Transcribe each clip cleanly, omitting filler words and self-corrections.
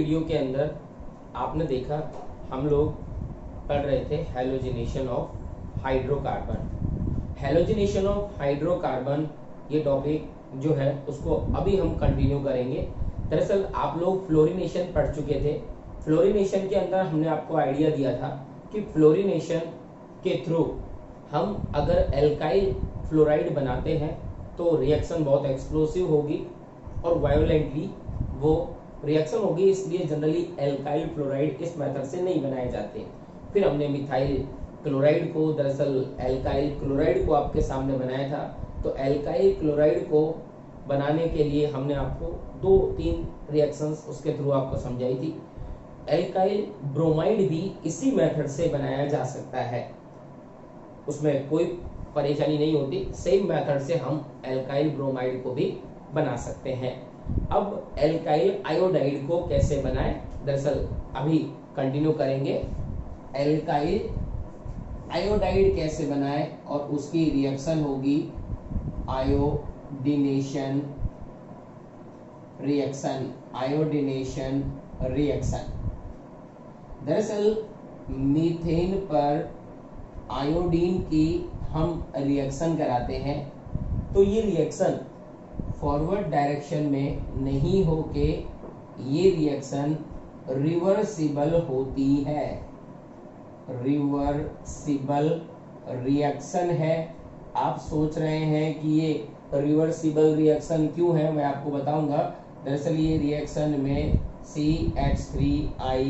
Video के अंदर आपने देखा हम लोग पढ़ रहे थे halogenation of hydrocarbon. Halogenation of hydrocarbon ये टॉपिक जो है उसको अभी हम कंटिन्यू करेंगे। दरअसल आप लोग फ्लोरिनेशन पढ़ चुके थे। फ्लोरिनेशन के अंदर हमने आपको आइडिया दिया था कि फ्लोरिनेशन के थ्रू हम अगर एल्काइल फ्लोराइड बनाते हैं तो रिएक्शन बहुत एक्सप्लोसिव होगी और वायोलेंटली वो रिएक्शन होगी, इसलिए जनरली एल्काइल फ्लोराइड इस मेथड से नहीं बनाए जाते। फिर हमने मिथाइल क्लोराइड को, दरअसल एल्काइल क्लोराइड को आपके सामने बनाया था। तो एल्काइल क्लोराइड को बनाने के लिए हमने आपको 2-3 रिएक्शंस उसके थ्रू आपको समझाई थी। एल्काइल ब्रोमाइड भी इसी मेथड से बनाया जा सकता है, उसमें कोई परेशानी नहीं होती। सेम मेथड से हम एल्काइल ब्रोमाइड को भी बना सकते हैं। अब एल्काइल आयोडाइड को कैसे बनाएं, दरअसल अभी कंटिन्यू करेंगे। एल्काइल आयोडाइड कैसे बनाएं और उसकी रिएक्शन होगी आयोडीनेशन रिएक्शन। आयोडीनेशन रिएक्शन दरअसल मीथेन पर आयोडीन की हम रिएक्शन कराते हैं तो ये रिएक्शन फॉरवर्ड डायरेक्शन में नहीं होके ये रिएक्शन रिवर्सिबल होती है। रिवर्सिबल रिएक्शन है। आप सोच रहे हैं कि ये रिवर्सिबल रिएक्शन क्यों है, मैं आपको बताऊंगा। दरअसल ये रिएक्शन में CH3I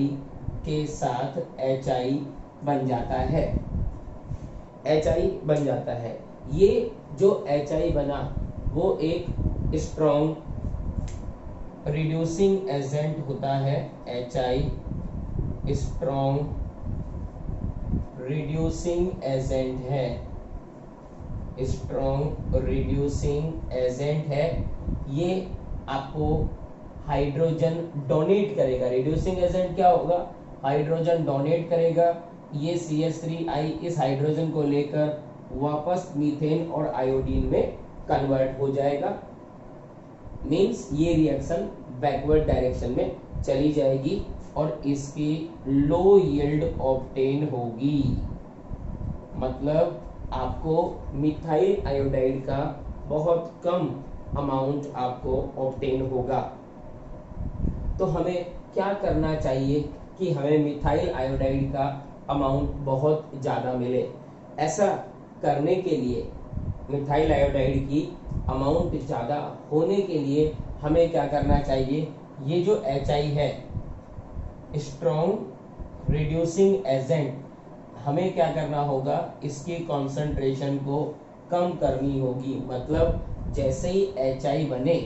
के साथ HI बन जाता है। HI बन जाता है। ये जो HI बना वो एक स्ट्रॉन्ग रिड्यूसिंग एजेंट होता है। HI स्ट्रॉन्ग रिड्यूसिंग एजेंट है। स्ट्रॉन्ग रिड्यूसिंग एजेंट है। ये आपको हाइड्रोजन डोनेट करेगा। रिड्यूसिंग एजेंट क्या होगा, हाइड्रोजन डोनेट करेगा। ये CH3I इस हाइड्रोजन को लेकर वापस मीथेन और आयोडीन में कन्वर्ट हो जाएगा। मींस ये रिएक्शन बैकवर्ड डायरेक्शन में चली जाएगी और इसकी लो यील्ड ऑब्टेन होगी। मतलब आपको मिथाइल आयोडाइड का बहुत कम अमाउंट आपको ऑब्टेन होगा। तो हमें क्या करना चाहिए कि हमें मिथाइल आयोडाइड का अमाउंट बहुत ज़्यादा मिले। ऐसा करने के लिए मिथाइल आयोडाइड की अमाउंट ज़्यादा होने के लिए हमें क्या करना चाहिए, ये जो HI है स्ट्रॉन्ग रिड्यूसिंग एजेंट, हमें क्या करना होगा, इसकी कॉन्सेंट्रेशन को कम करनी होगी। मतलब जैसे ही HI बने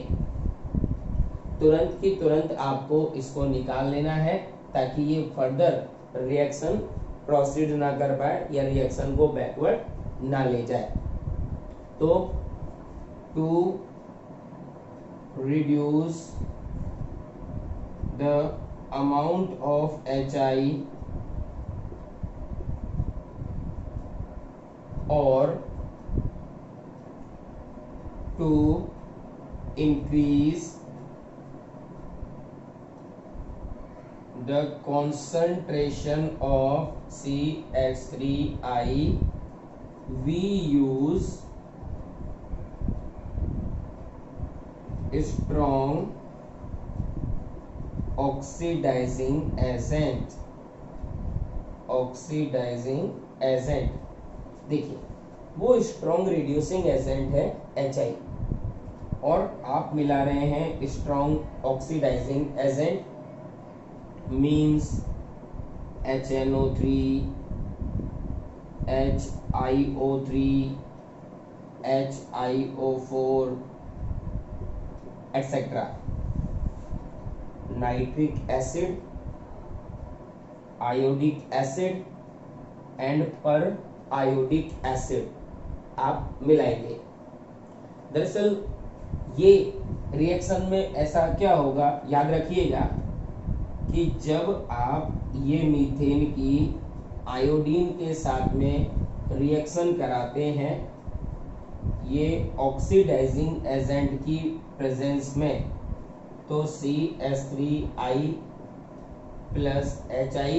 तुरंत की तुरंत आपको इसको निकाल लेना है ताकि ये फर्दर रिएक्शन प्रोसीड ना कर पाए या रिएक्शन को बैकवर्ड ना ले जाए। तो to reduce the amount of HI or to increase the concentration of CH3I we use strong oxidizing agent। Oxidising agent देखिए वो स्ट्रॉन्ग रिड्यूसिंग एजेंट है HI और आप मिला रहे हैं strong oxidising agent means HNO3 HiO3 HiO4 etcetera. Nitric acid, iodic acid and periodic acid आप मिलाएंगे। दरअसल ये रिएक्शन में ऐसा क्या होगा, याद रखिएगा कि जब आप ये मीथेन की आयोडीन के साथ में रिएक्शन कराते हैं, ये ऑक्सीडाइजिंग एजेंट की प्रेजेंस में, तो CH3I प्लस HI,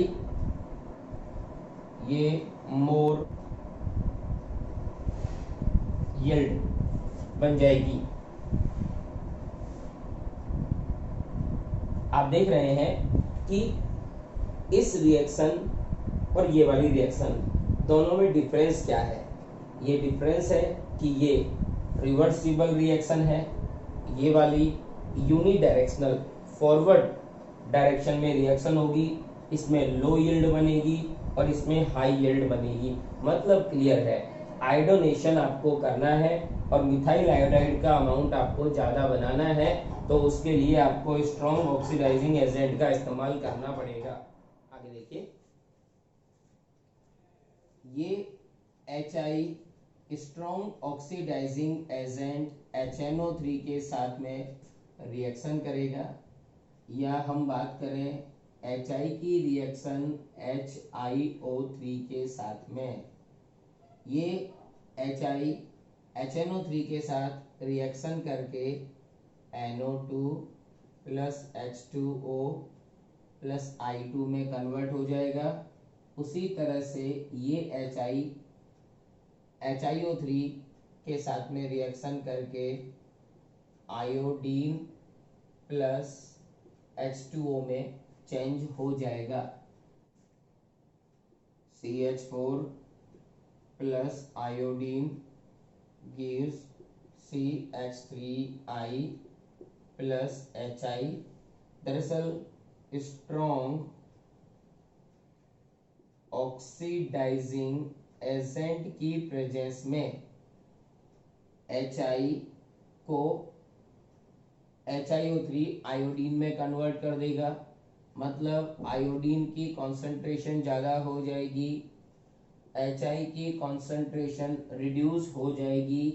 ये मोर यील्ड बन जाएगी। आप देख रहे हैं कि इस रिएक्शन और ये वाली रिएक्शन दोनों में डिफरेंस क्या है। ये डिफरेंस है कि ये रिवर्सिबल रिएक्शन है, ये वाली यूनी डायरेक्शनल फॉरवर्ड डायरेक्शन में रिएक्शन होगी, इसमें लो यील्ड बनेगी और इसमें हाई यील्ड बनेगी। मतलब क्लियर है, आयोडोनेशन आपको करना है और मिथाइल आयोडाइड का अमाउंट आपको ज़्यादा बनाना है, तो उसके लिए आपको स्ट्रॉन्ग ऑक्सीडाइजिंग एजेंट का इस्तेमाल करना पड़ेगा। आगे देखिए, ये HI strong oxidising agent HNO3 के साथ में रिएक्शन करेगा, या हम बात करें HI की रिएक्शन HiO3 के साथ में, ये HI HNO3 के साथ रिएक्शन करके NO2 plus H2O plus I2 में कन्वर्ट हो जाएगा। उसी तरह से ये HiO3 के साथ में रिएक्शन करके आयोडीन प्लस H2O में चेंज हो जाएगा। CH4 plus iodine gives CH3I plus HI। दरअसल स्ट्रॉन्ग ऑक्सीडाइजिंग एजेंट की प्रेजेंस में HI को HiO3 आयोडीन में कन्वर्ट कर देगा। मतलब आयोडीन की कॉन्सेंट्रेशन ज़्यादा हो जाएगी, HI की कॉन्सेंट्रेशन रिड्यूस हो जाएगी।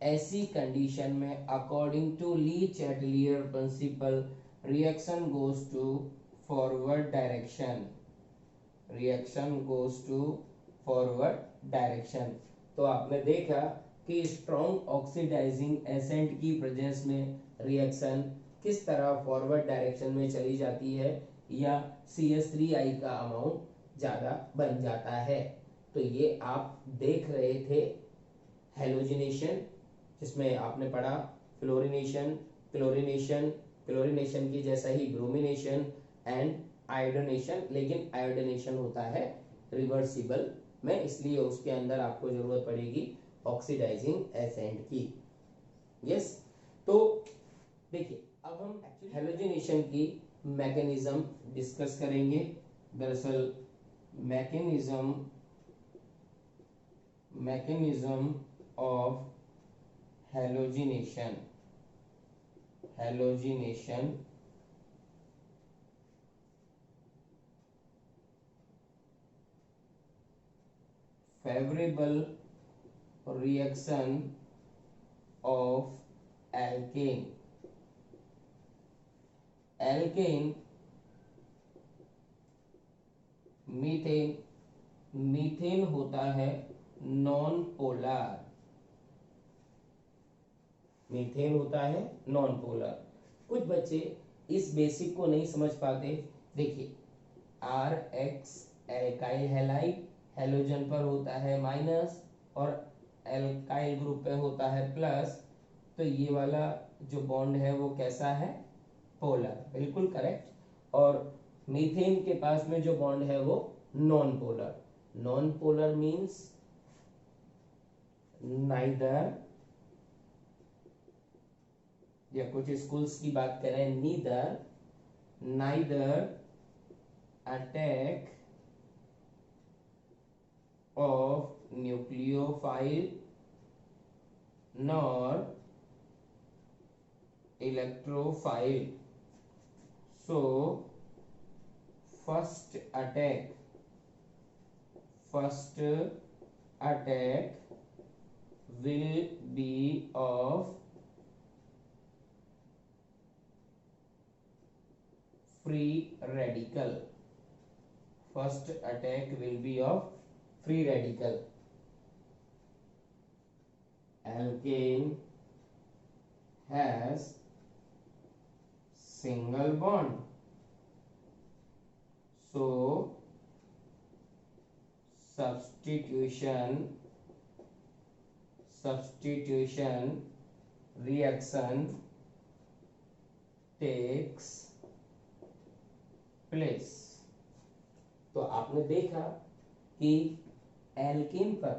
ऐसी कंडीशन में according to le Chatelier principle reaction goes to forward direction, reaction goes to forward direction. तो आपने देखा कि स्ट्रॉन्ग ऑक्सीडाइजिंग एजेंट की प्रेजेंस में रिएक्शन किस तरह फॉरवर्ड डायरेक्शन में चली जाती है, या CH3I का अमाउंट ज़्यादा बन जाता है। तो ये आप देख रहे थे हेलोजिनेशन, जिसमें आपने पढ़ा फ्लोरिनेशन, क्लोरिनेशन, क्लोरिनेशन की जैसा ही ब्रोमिनेशन एंड आयोडोनेशन, लेकिन आयोडोनेशन होता है रिवर्सिबल में, इसलिए उसके अंदर आपको जरूरत पड़ेगी ऑक्सीडाइजिंग एजेंट की। यस, तो देखिए अब हम हेलोजिनेशन की मैकेनिज्म डिस्कस करेंगे। दरअसल mechanism of halogenation favorable reaction of alkane methane methane होता है नॉन पोलर, मीथेन होता है नॉन पोलर। कुछ बच्चे इस बेसिक को नहीं समझ पाते। देखिए RX एल्काइल हैलाइड, हेलोजन पर होता है माइनस और एल्काइल ग्रुप पे होता है प्लस, तो ये वाला जो बॉन्ड है वो कैसा है, पोलर, बिल्कुल करेक्ट। और मीथेन के पास में जो बॉन्ड है वो non polar. Non polar means neither, या कुछ स्कूल्स की बात करें neither attack of nucleophile nor electrophile. So first attack will be of free radical. First attack will be of free radical. Alkane has single bond, so substitution reaction takes place। तो आपने देखा कि alkene पर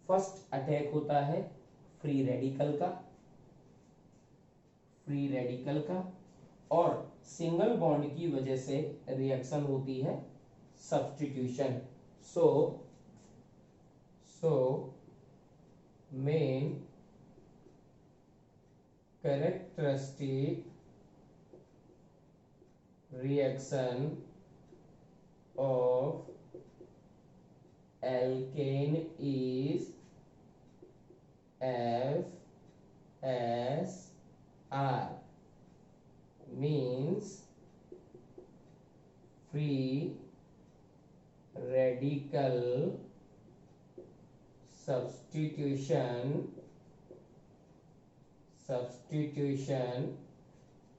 first attack होता है free radical का और single bond की वजह से रिएक्शन होती है substitution. So main characteristic reaction of alkane is FSR, means free radical substitution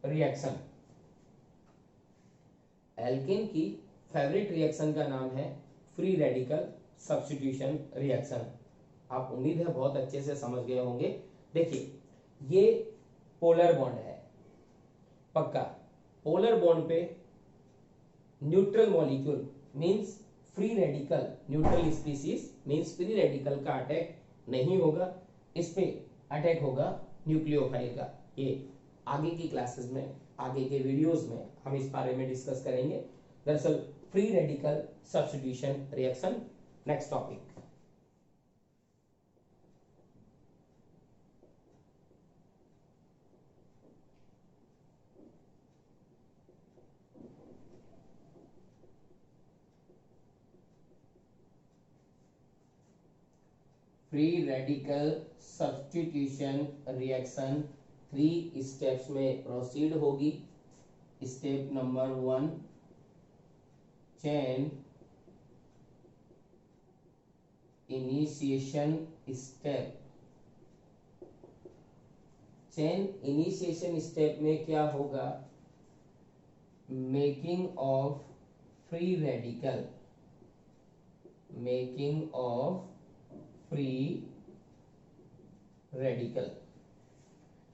reaction। Alkane की फेवरेट रिएक्शन का नाम है फ्री रेडिकल सब्स्टिट्यूशन रिएक्शन। आप उम्मीद है बहुत अच्छे से समझ गए होंगे। देखिए ये पोलर बॉन्ड है, पक्का पोलर बॉन्ड पे neutral molecule means free radical, neutral species means free radical का अटैक नहीं होगा, इस पे अटैक होगा न्यूक्लियोफाइल का। ये आगे की क्लासेस में, आगे के वीडियोस में हम इस बारे में डिस्कस करेंगे। दरअसल free radical substitution reaction next topic. Free radical substitution reaction 3 steps में प्रोसीड होगी। Step number 1 chain initiation step. Chain initiation step में क्या होगा, making of free radical, making of free radical.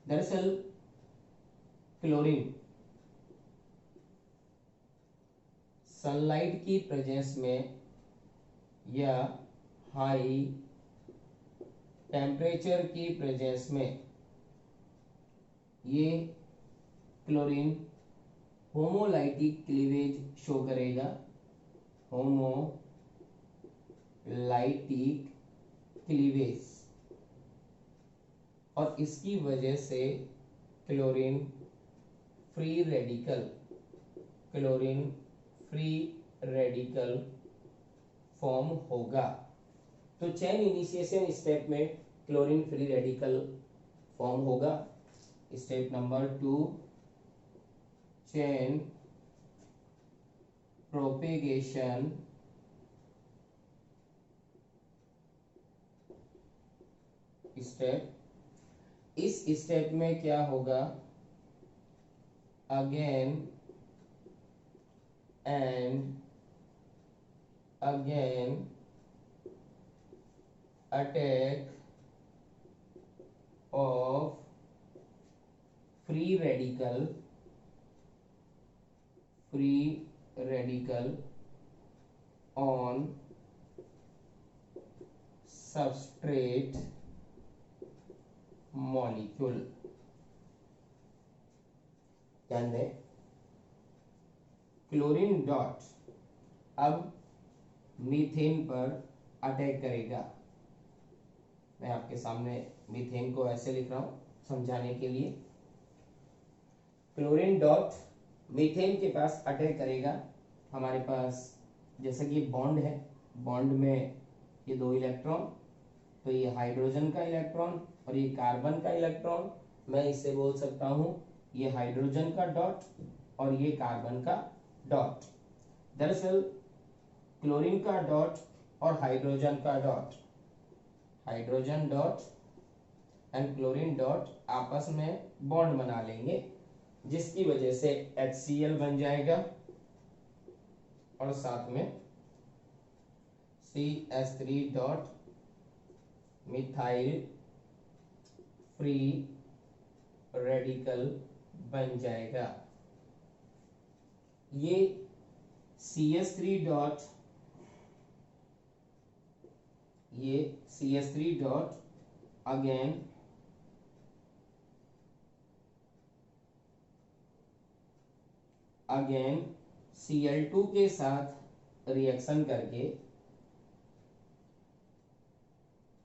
दरअसल क्लोरीन सनलाइट की presence में या high temperature की प्रेजेंस में ये क्लोरीन होमोलाइटिक क्लीवेज शो करेगा, होमोलाइटिक क्लीवेज, और इसकी वजह से क्लोरीन फ्री रेडिकल फॉर्म होगा। तो चेन इनिशिएशन स्टेप में क्लोरीन फ्री रेडिकल फॉर्म होगा। Step number 2 chain propagation step. इस स्टेप में क्या होगा, again and again attack of free radical on substrate molecule. ध्यान दें, क्लोरीन डॉट अब मीथेन पर अटैक करेगा। मैं आपके सामने मीथेन को ऐसे लिख रहा हूं समझाने के लिए। क्लोरीन डॉट मीथेन के पास अटैक करेगा। हमारे पास जैसे कि बॉन्ड है, बॉन्ड में ये 2 इलेक्ट्रॉन, तो ये हाइड्रोजन का इलेक्ट्रॉन और ये कार्बन का इलेक्ट्रॉन। मैं इसे बोल सकता हूं ये हाइड्रोजन का डॉट और ये कार्बन का डॉट। दरअसल क्लोरीन का डॉट और हाइड्रोजन का dot, hydrogen dot and chlorine dot आपस में बॉन्ड बना लेंगे, जिसकी वजह से HCl बन जाएगा। और साथ में CH3 dot methyl free radical बन जाएगा। ये CH3 डॉट अगेन Cl2 के साथ रिएक्शन करके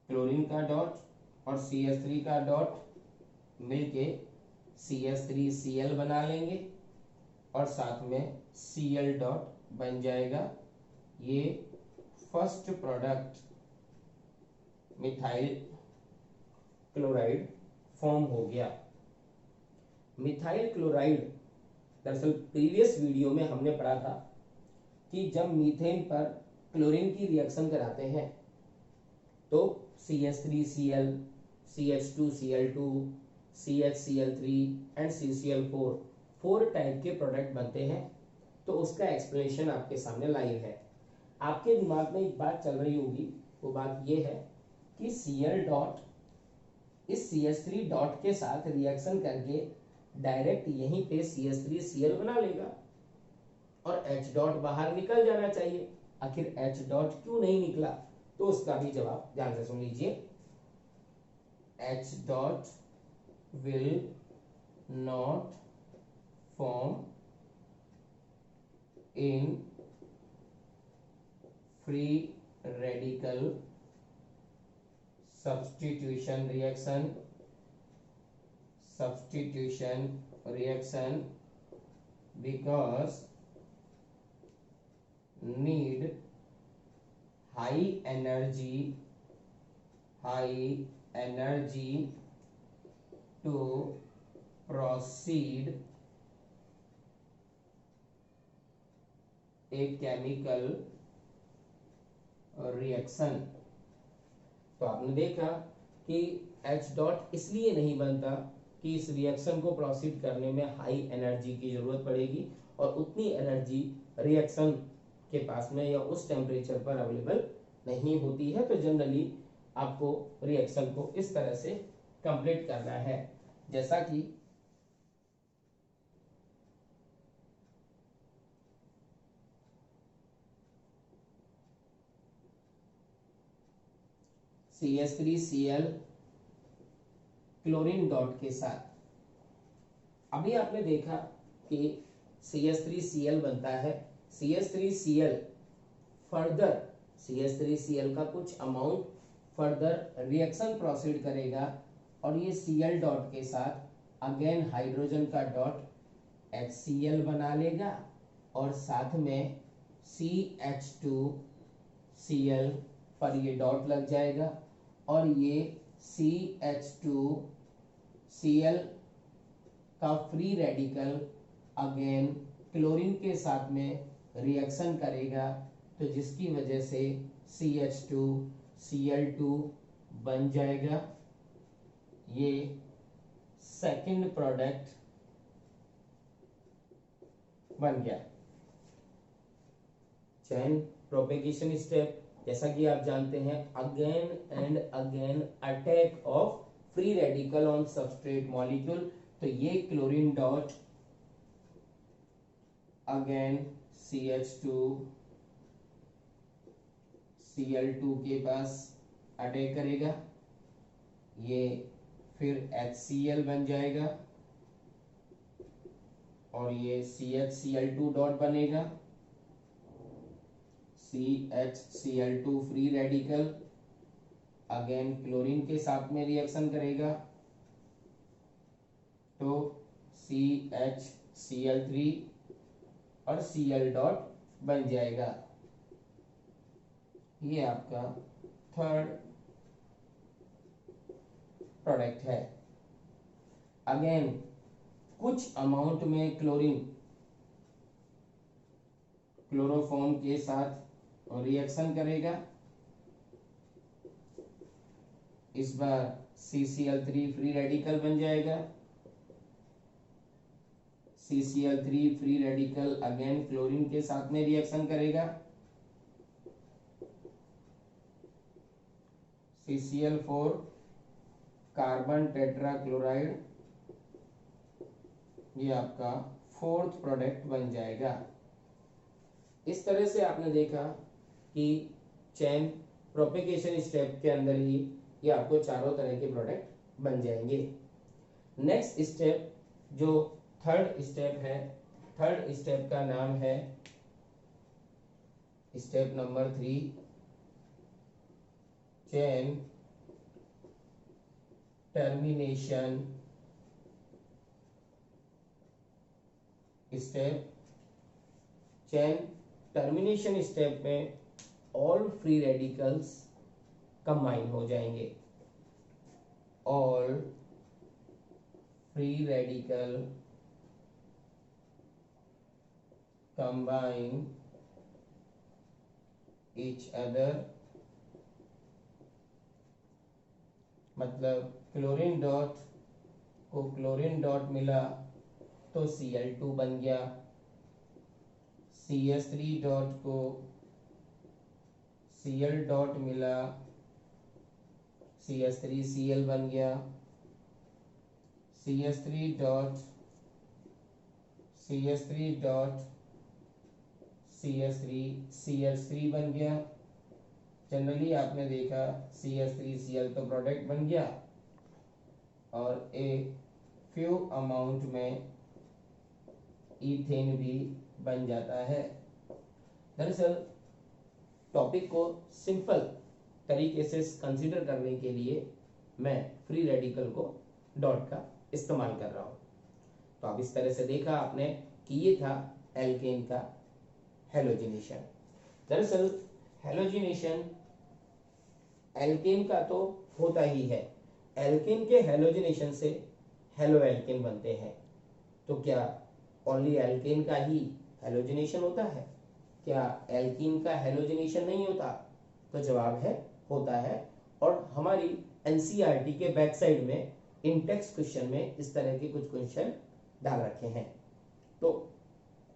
क्लोरीन का डॉट और CH3 का डॉट मिलके CH3Cl बना लेंगे और साथ में Cl डॉट बन जाएगा। ये first product methyl chloride form हो गया। मिथाइल क्लोराइड दरअसल प्रीवियस वीडियो में हमने पढ़ा था कि जब मीथेन पर क्लोरीन की रिएक्शन कराते हैं तो CH3Cl, CH2Cl2, CHCl3 and CCl4 4 type के प्रोडक्ट बनते हैं। तो उसका एक्सप्लेनेशन आपके सामने लाइव है। आपके दिमाग में एक बात चल रही होगी, वो बात ये है कि Cl डॉट इस CH3 डॉट के साथ रिएक्शन करके डायरेक्ट यहीं पे CH3Cl बना लेगा और H डॉट बाहर निकल जाना चाहिए। आखिर H डॉट क्यों नहीं निकला? तो उसका भी जवाब ध्यान से सुन लीजिए। H dot will not form in free radical substitution reaction because need high energy to proceed a chemical reaction। तो आपने देखा कि H डॉट इसलिए नहीं बनता कि इस रिएक्शन को प्रोसीड करने में हाई एनर्जी की जरूरत पड़ेगी और उतनी एनर्जी रिएक्शन के पास में या उस टेम्परेचर पर अवेलेबल नहीं होती है। तो जनरली आपको रिएक्शन को इस तरह से कंप्लीट करना है, जैसा कि CH3Cl क्लोरीन डॉट के साथ अभी आपने देखा कि CH3Cl बनता है। CH3Cl फर्दर CH3Cl का कुछ अमाउंट फर्दर रिएक्शन प्रोसीड करेगा और ये Cl डॉट के साथ अगेन हाइड्रोजन का डॉट HCl बना लेगा और साथ में CH2Cl पर ये डॉट लग जाएगा और ये CH2Cl का फ्री रेडिकल अगेन क्लोरीन के साथ में रिएक्शन करेगा, तो जिसकी वजह से CH2Cl2 बन जाएगा। ये सेकंड प्रोडक्ट बन गया। चेन प्रोपेगेशन स्टेप, जैसा कि आप जानते हैं, again and again attack of free radical on substrate molecule. तो ये क्लोरीन डॉट अगेन CH2Cl2 के पास अटैक करेगा, ये फिर HCl बन जाएगा और ये CHCl2 डॉट बनेगा। CHCl2 free radical again chlorine के साथ में रिएक्शन करेगा तो CHCl3 और Cl डॉट बन जाएगा। ये आपका थर्ड प्रोडक्ट है। अगेन कुछ अमाउंट में क्लोरीन क्लोरोफॉर्म के साथ रिएक्शन करेगा, इस बार CCl3 फ्री रेडिकल बन जाएगा। CCl3 free radical again chlorine के साथ में रिएक्शन करेगा, CCl4 कार्बन टेट्राक्लोराइड, ये आपका फोर्थ प्रोडक्ट बन जाएगा। इस तरह से आपने देखा कि चेन प्रोपेगेशन स्टेप के अंदर ही ये आपको चारों तरह के प्रोडक्ट बन जाएंगे। नेक्स्ट स्टेप जो थर्ड स्टेप है, थर्ड स्टेप का नाम है step number 3, chain termination step. Chain termination step में ऑल फ्री रेडिकल्स कंबाइन हो जाएंगे, all free radical combine each other, मतलब क्लोरीन डॉट को क्लोरीन डॉट मिला तो Cl2 बन गया, CH3 डॉट को Cl डॉट मिला, CH3Cl बन गया, CH3 डॉट CH3 बन गया। जनरली आपने देखा CH3Cl तो प्रोडक्ट बन गया और ए फ्यू अमाउंट में इथेन भी बन जाता है। दरअसल टॉपिक को सिंपल तरीके से कंसीडर करने के लिए मैं फ्री रेडिकल को डॉट का इस्तेमाल कर रहा हूं। तो अब इस तरह से देखा आपने कि ये था एल्केन का हेलोजिनेशन। दरअसल हेलोजिनेशन एल्केन का तो होता ही है, एल्केन के हेलोजिनेशन से हेलो एल्केन बनते हैं। तो क्या ओनली एल्केन का ही हेलोजिनेशन होता है? क्या एल्कीन का हेलोजिनेशन नहीं होता? तो जवाब है होता है। और हमारी एनसीईआरटी के बैक साइड में इन टेक्स्ट क्वेश्चन में इस तरह के कुछ क्वेश्चन डाल रखे हैं। तो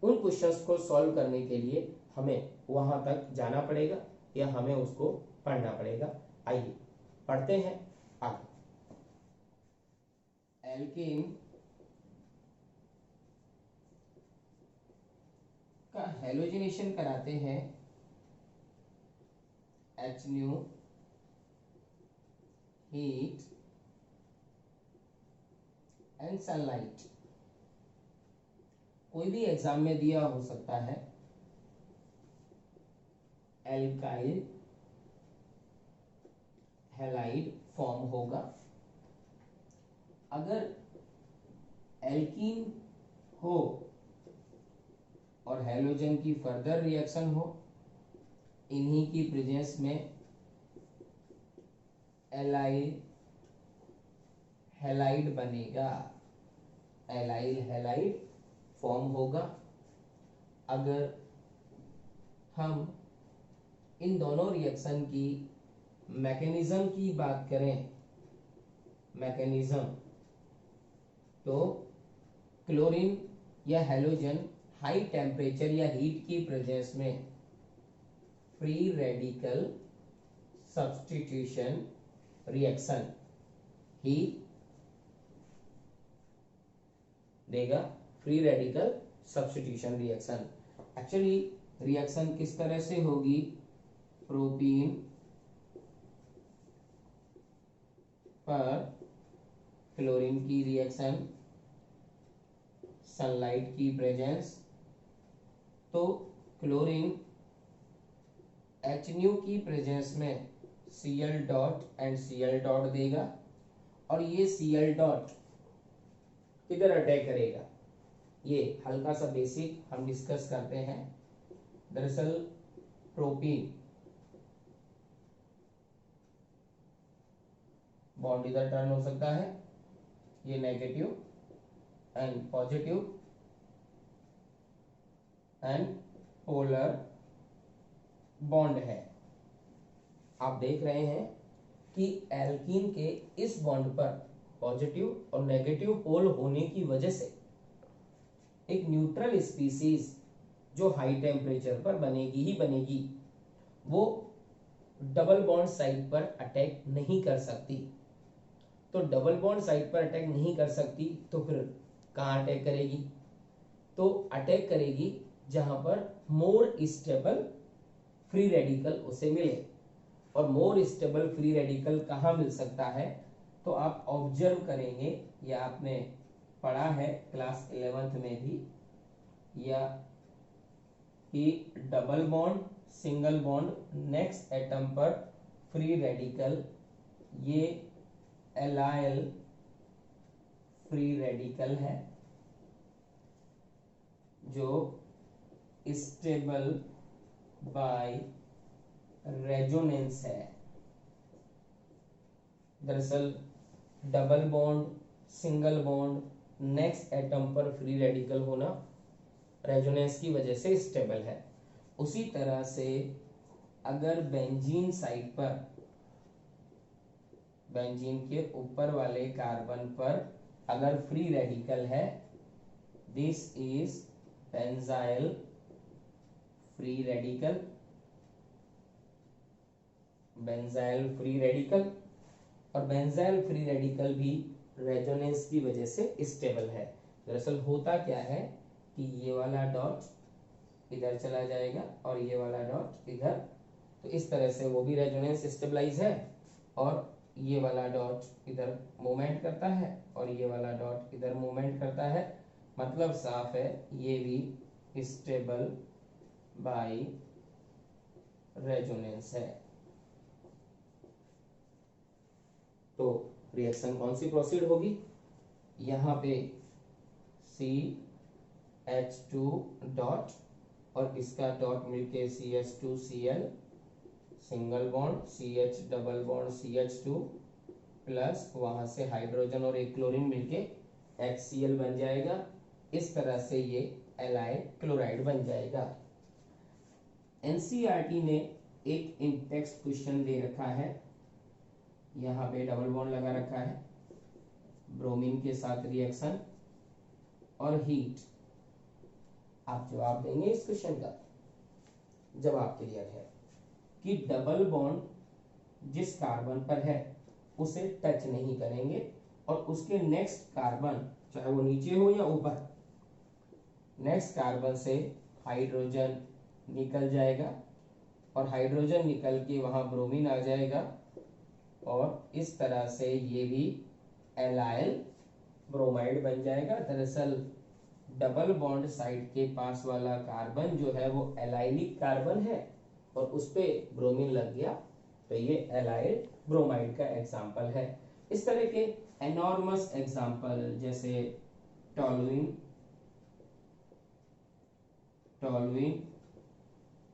उन क्वेश्चंस को सॉल्व करने के लिए हमें वहां तक जाना पड़ेगा या हमें उसको पढ़ना पड़ेगा। आइए पढ़ते हैं आगे। एल्केन का हेलोजिनेशन कराते हैं HNO, हीट एंड सनलाइट। कोई भी एग्जाम में दिया हो सकता है। एल्काइल हैलाइड फॉर्म होगा। अगर एल्कीन हो और हेलोजन की फर्दर रिएक्शन हो, इन्हीं की प्रेजेंस में एलाइल हैलाइड बनेगा, एलाइल हैलाइड फॉर्म होगा। अगर हम इन दोनों रिएक्शन की मैकेनिज्म की बात करें, मैकेनिज्म, तो क्लोरीन या हेलोजन हाई टेम्परेचर या हीट की प्रेजेंस में फ्री रेडिकल सब्स्टिट्यूशन रिएक्शन ही देगा, free radical substitution reaction. Actually reaction किस तरह से होगी? प्रोपीन पर क्लोरीन की रिएक्शन, सनलाइट की प्रेजेंस, तो क्लोरीन HNO की प्रेजेंस में Cl dot and Cl dot देगा और ये Cl डॉट किधर अटैक करेगा? ये हल्का सा बेसिक हम डिस्कस करते हैं। दरअसल प्रोपीन बॉन्ड इधर टर्न हो सकता है, ये negative and positive and polar bond है। आप देख रहे हैं कि एल्कीन के इस बॉन्ड पर पॉजिटिव और नेगेटिव पोल होने की वजह से एक न्यूट्रल स्पीसीज जो हाई टेम्परेचर पर बनेगी ही बनेगी, वो डबल बॉन्ड साइट पर अटैक नहीं कर सकती। तो डबल बॉन्ड साइट पर अटैक नहीं कर सकती तो फिर कहाँ अटैक करेगी? तो अटैक करेगी जहां पर मोर स्टेबल फ्री रेडिकल उसे मिले। और मोर स्टेबल फ्री रेडिकल कहाँ मिल सकता है? तो आप ऑब्जर्व करेंगे, या आपने पढ़ा है क्लास 11th में भी, या कि double bond single bond next atom पर फ्री रेडिकल, ये एलाइल फ्री रेडिकल है जो स्टेबल बाय रेजोनेंस है। दरअसल double bond single bond next atom पर फ्री रेडिकल होना रेजोनेंस की वजह से स्टेबल है। उसी तरह से अगर बेंजीन साइड पर, बेंजीन के ऊपर वाले कार्बन पर अगर फ्री रेडिकल है, this is benzyl free radical, benzyl free radical. और बेंजाइल फ्री रेडिकल भी रेजोनेंस की वजह से स्टेबल है। दरअसल होता क्या है कि ये वाला डॉट इधर चला जाएगा और ये वाला डॉट इधर, तो इस तरह से वो भी रेजोनेंस स्टेबलाइज है, और ये वाला डॉट इधर मूवमेंट करता है और ये वाला डॉट इधर मूवमेंट करता है। मतलब साफ है, ये भी स्टेबल बाय रेजोनेंस है। तो रिएक्शन कौन सी प्रोसीड होगी? यहां पे CH2 डॉट और इसका डॉट मिलके CH2Cl single bond, CH double bond CH2 plus वहां से हाइड्रोजन और एक क्लोरीन मिलके HCl बन जाएगा। इस तरह से ये एलाइड क्लोराइड बन जाएगा। एनसीईआरटी ने एक इन टेक्स्ट क्वेश्चन दे रखा है, यहाँ पे डबल बॉन्ड लगा रखा है, ब्रोमीन के साथ रिएक्शन और हीट। आप जवाब देंगे इस क्वेश्चन का? जवाब क्लियर है कि डबल बॉन्ड जिस कार्बन पर है उसे टच नहीं करेंगे, और उसके नेक्स्ट कार्बन, चाहे वो नीचे हो या ऊपर, नेक्स्ट कार्बन से हाइड्रोजन निकल जाएगा और हाइड्रोजन निकल के वहां ब्रोमीन आ जाएगा, और इस तरह से ये भी एलाइल ब्रोमाइड बन जाएगा। दरअसल डबल बॉन्ड साइड के पास वाला कार्बन जो है वो एलाइलिक कार्बन है और उस पे ब्रोमीन लग गया, तो ये एलाइल ब्रोमाइड का एग्जाम्पल है। इस तरह के एनॉर्मस एग्जाम्पल जैसे टॉलुइन, टॉलुइन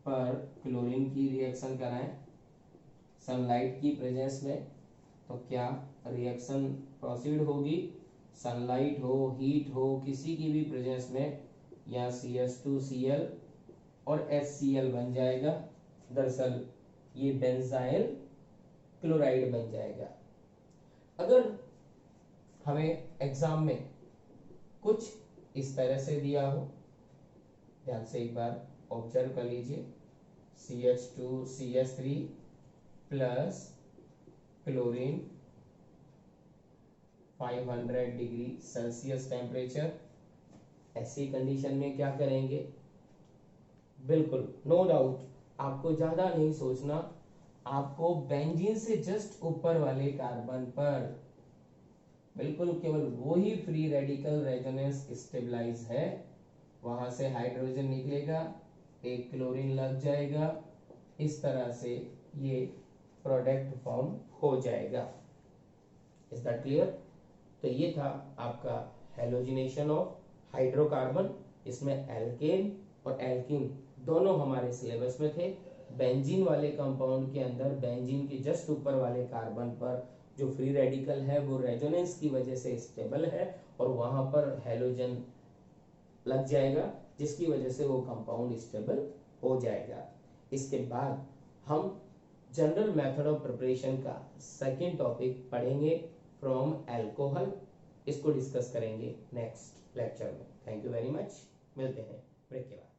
पर क्लोरीन की रिएक्शन कराएं सनलाइट की प्रेजेंस में, तो क्या रिएक्शन प्रोसीड होगी? सनलाइट हो, हीट हो, किसी की भी प्रेजेंस में यहाँ CH2Cl और HCl बन जाएगा। दरअसल ये बेंजाइल क्लोराइड बन जाएगा। अगर हमें एग्जाम में कुछ इस तरह से दिया हो, ध्यान से एक बार ऑब्जर्व कर लीजिए, CH2CH3 plus chlorine 500 degree Celsius temperature, ऐसी कंडीशन में क्या करेंगे? बिल्कुल नो डाउट, आपको ज्यादा नहीं सोचना, आपको बेंजीन से जस्ट ऊपर वाले कार्बन पर बिल्कुल केवल वो ही फ्री रेडिकल रेजोनेंस स्टेबलाइज है, वहां से हाइड्रोजन निकलेगा, एक क्लोरीन लग जाएगा, इस तरह से ये प्रोडक्ट फॉर्म हो जाएगा। Is that clear? तो ये था आपका हेलोजिनेशन ऑफ हाइड्रोकार्बन। इसमें एल्केन और एल्कीन दोनों हमारे सिलेबस में थे। बेंजीन वाले कंपाउंड के अंदर बेंजीन के जस्ट ऊपर वाले कार्बन पर जो फ्री रेडिकल है वो रेजोनेंस की वजह से स्टेबल है और वहां पर हेलोजन लग जाएगा, जिसकी वजह से वो कंपाउंड स्टेबल हो जाएगा। इसके बाद हम जनरल मेथड ऑफ प्रिपरेशन का सेकेंड टॉपिक पढ़ेंगे फ्रॉम अल्कोहल, इसको डिस्कस करेंगे नेक्स्ट लेक्चर में। थैंक यू वेरी मच, मिलते हैं ब्रेक के बाद।